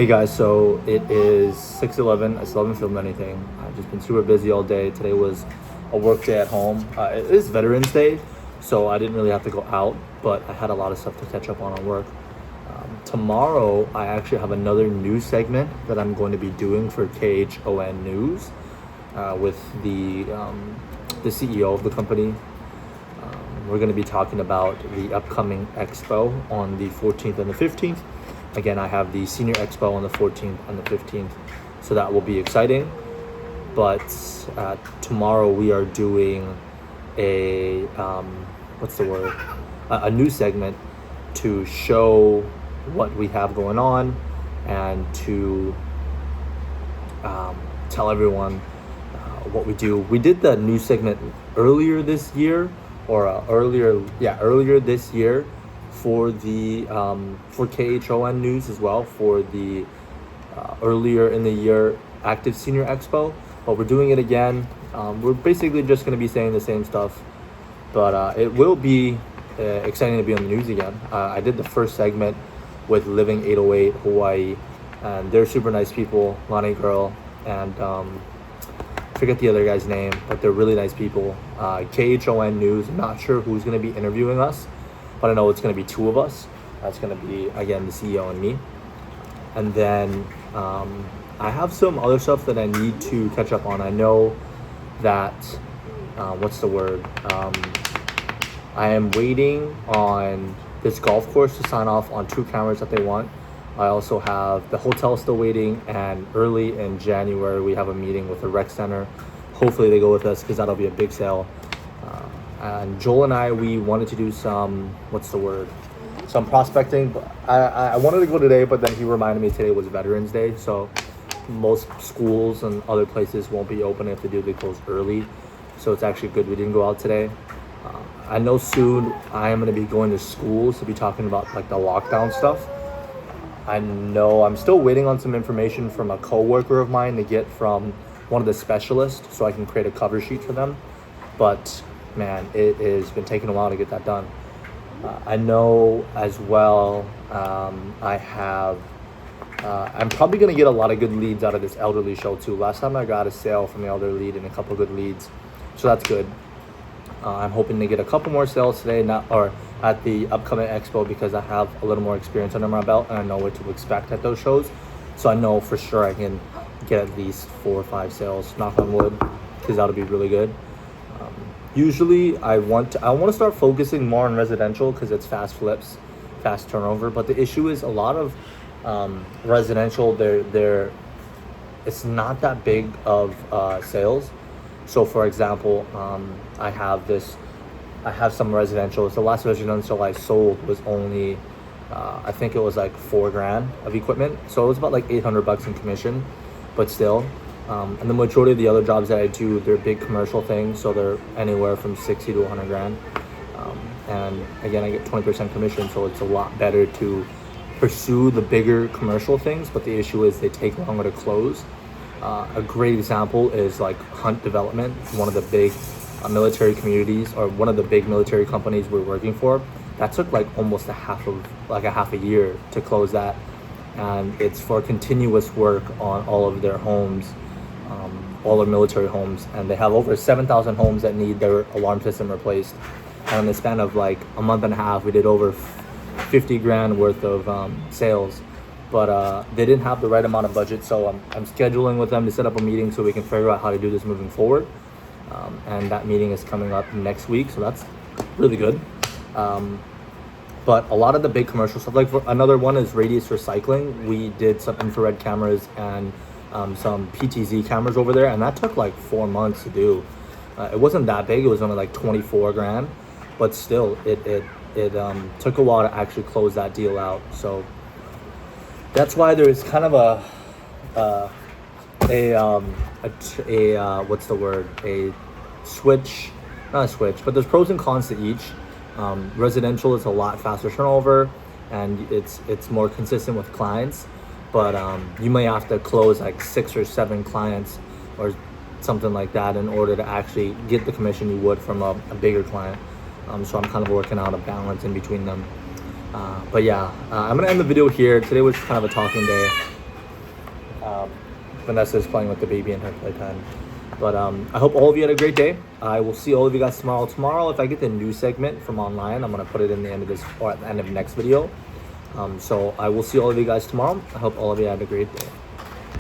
Hey guys, so it is 6:11. I still haven't filmed anything. I've just been super busy all day. Today was a work day at home. It is Veterans Day, so I didn't really have to go out, but I had a lot of stuff to catch up on work. Tomorrow, I actually have another news segment that I'm going to be doing for KHON News with the CEO of the company. We're going to be talking about the upcoming expo on the 14th and the 15th. Again, I have the Senior Expo on the 14th and the 15th, so that will be exciting. But tomorrow we are doing a a new segment to show what we have going on and to tell everyone what we do. We did the new segment earlier this year, earlier this year for the for KHON News as well, for the earlier in the year Active Senior Expo, but we're doing it again. We're basically just going to be saying the same stuff, but it will be exciting to be on the news again. I did the first segment with Living 808 Hawaii, and they're super nice people, Lonnie Girl, and forget the other guy's name, but they're really nice people. KHON News, I'm not sure who's going to be interviewing us, but I know it's going to be two of us. That's going to be, again, the CEO and me. And then I have some other stuff that I need to catch up on. I know that, I am waiting on this golf course to sign off on 2 cameras that they want. I also have the hotel still waiting, and early in January we have a meeting with the rec center. Hopefully they go with us because that'll be a big sale. And Joel and I, we wanted to do some prospecting. I wanted to go today, but then he reminded me today was Veterans Day, so most schools and other places won't be open. If they do, they close early, so it's actually good we didn't go out today. I know soon I am going to be going to schools to be talking about like the lockdown stuff. I know I'm still waiting on some information from a coworker of mine to get from one of the specialists so I can create a cover sheet for them, but man, it has been taking a while to get that done. I know as well, I'm probably going to get a lot of good leads out of this elderly show too. Last time I got a sale from the elderly lead and a couple good leads, so that's good. I'm hoping to get a couple more sales today, at the upcoming expo, because I have a little more experience under my belt and I know what to expect at those shows. So I know for sure I can get at least 4 or 5 sales, knock on wood, because that'll be really good. Usually I want to start focusing more on residential because it's fast flips, fast turnover. But the issue is a lot of residential, it's not that big of sales. So for example, I have some residential. The last residential I sold was only, I think it was like $4,000 of equipment. So it was about like $800 in commission, but still. And the majority of the other jobs that I do, they're big commercial things, so they're anywhere from 60 to 100 grand. And again, I get 20% commission, so it's a lot better to pursue the bigger commercial things, but the issue is they take longer to close. A great example is like Hunt Development, one of the big military communities, or one of the big military companies we're working for. That took like almost a half a year to close that, and it's for continuous work on all of their homes. All their military homes, and they have over 7,000 homes that need their alarm system replaced. And in the span of like a month and a half, we did over 50 grand worth of sales, but they didn't have the right amount of budget. So I'm scheduling with them to set up a meeting so we can figure out how to do this moving forward. And that meeting is coming up next week, so that's really good. But a lot of the big commercial stuff, like another one is Radius Recycling. We did some infrared cameras and some PTZ cameras over there, and that took like 4 months to do. It wasn't that big, it was only like 24 grand, but still it took a while to actually close that deal out. So that's why there's kind of a switch, not a switch, but there's pros and cons to each. Residential is a lot faster turnover, and it's more consistent with clients, but you may have to close like 6 or 7 clients or something like that in order to actually get the commission you would from a bigger client. So I'm kind of working out a balance in between them. But yeah, I'm gonna end the video here. Today was kind of a talking day. Vanessa is playing with the baby in her playtime. But I hope all of you had a great day. I will see all of you guys tomorrow. Tomorrow, if I get the new segment from online, I'm gonna put it in the end of this or at the end of the next video. So I will see all of you guys tomorrow. I hope all of you had a great day.